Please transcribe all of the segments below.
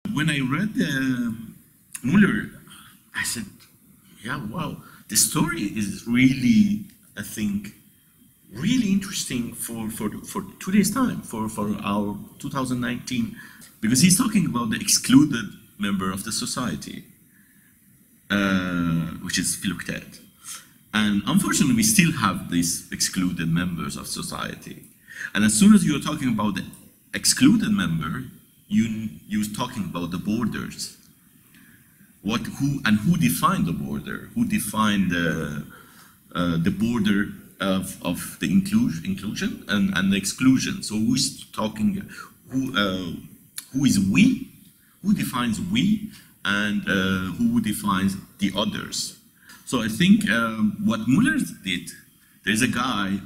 When I read Müller, I said, yeah, wow, the story is really, I think, really interesting for today's time, for our 2019, because he's talking about the excluded member of the society, which is Philoktet. And unfortunately, we still have these excluded members of society. And as soon as you're talking about the excluded member, you're talking about the borders. Who defined the border? Who defined the border of the inclusion and the exclusion? So who's talking? Who is we? Who defines we? And who defines the others? So I think what Müller did, there's a guy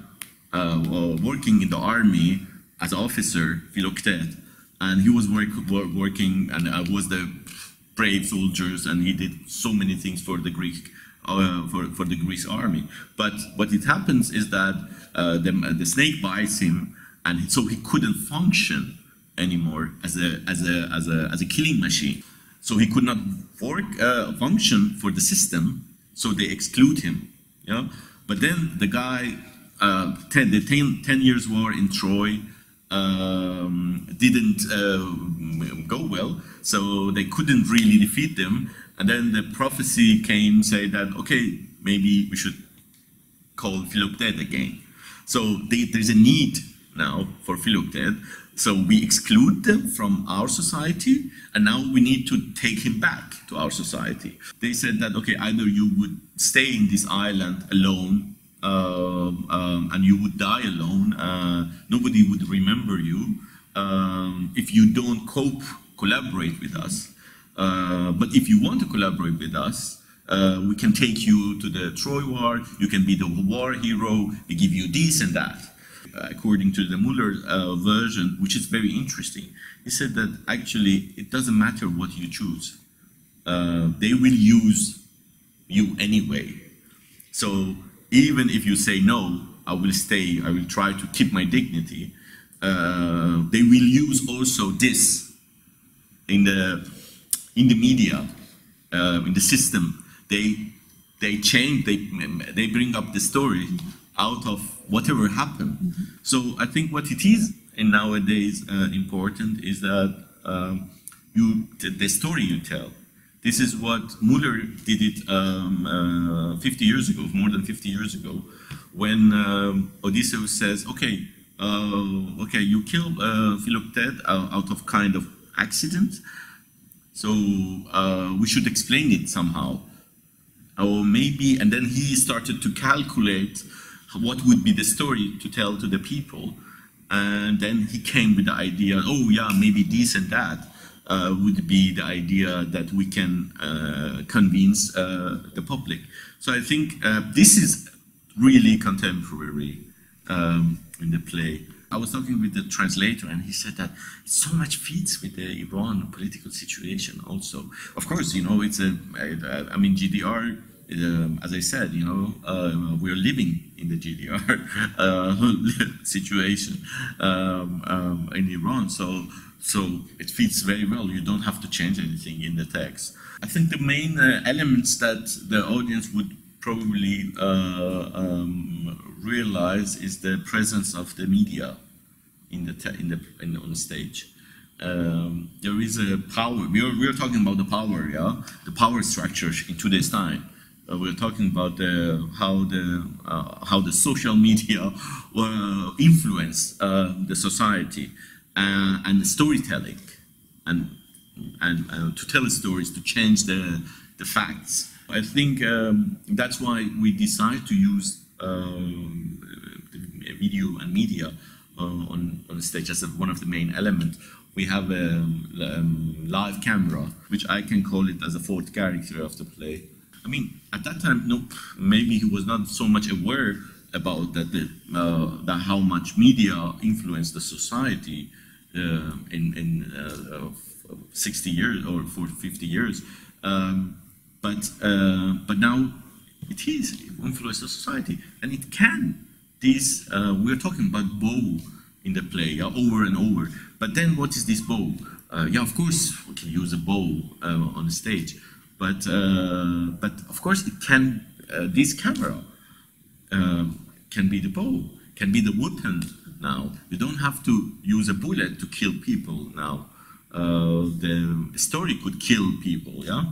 working in the army as an officer, Philoktet, and he was working and was the brave soldiers, and he did so many things for the Greek for the Greek army. But what it happens is that the snake bites him, and so he couldn't function anymore as a killing machine. So he could not function for the system. So they exclude him. Yeah. But then the guy, the 10 years war in Troy didn't go well, so they couldn't really defeat them. And then the prophecy came, say that, okay, maybe we should call Philoktet again. So there's a need now for Philoktet. So we exclude them from our society, and now we need to take him back to our society. They said that, okay, either you would stay in this island alone, and you would die alone. Nobody would remember you if you don't collaborate with us. But if you want to collaborate with us, we can take you to the Troy War. You can be the war hero. We give you this and that. According to the Müller version, which is very interesting, he said that actually it doesn't matter what you choose. They will use you anyway. So even if you say no, I will stay, I will try to keep my dignity, they will use also this in the media, in the system. They change, they bring up the story out of whatever happened. Mm-hmm. So I think what it is in nowadays important is that the story you tell. This is what Müller did it 50 years ago, more than 50 years ago, when Odysseus says, okay, you kill Philoktet out of kind of accident, so we should explain it somehow. Or maybe, and then he started to calculate what would be the story to tell to the people, and then he came with the idea, oh yeah, maybe this and that would be the idea that we can convince the public. So I think this is really contemporary in the play. I was talking with the translator, and he said that it so much fits with the Iran political situation also. Of course, you know, it's I mean, GDR, as I said, you know, we're living in the GDR situation in Iran, so it fits very well. You don't have to change anything in the text. I think the main elements that the audience would probably realize is the presence of the media on the stage. There is a power. We are talking about the power, yeah, the power structure in today's time. We're talking about how the social media influence the society and the storytelling, and to tell stories, to change the facts. I think that's why we decide to use video and media on the stage as one of the main elements. We have a live camera, which I can call it as a fourth character of the play. I mean, at that time, maybe he was not so much aware about that how much media influenced the society in 60 years or 50 years. But now it is influenced the society, and it can. We're talking about bow in the play, over and over. But then what is this bow? Yeah, of course, we can use a bow on the stage, but of course it can. This camera can be the bow, can be the weapon. Now you don't have to use a bullet to kill people. Now the story could kill people. Yeah.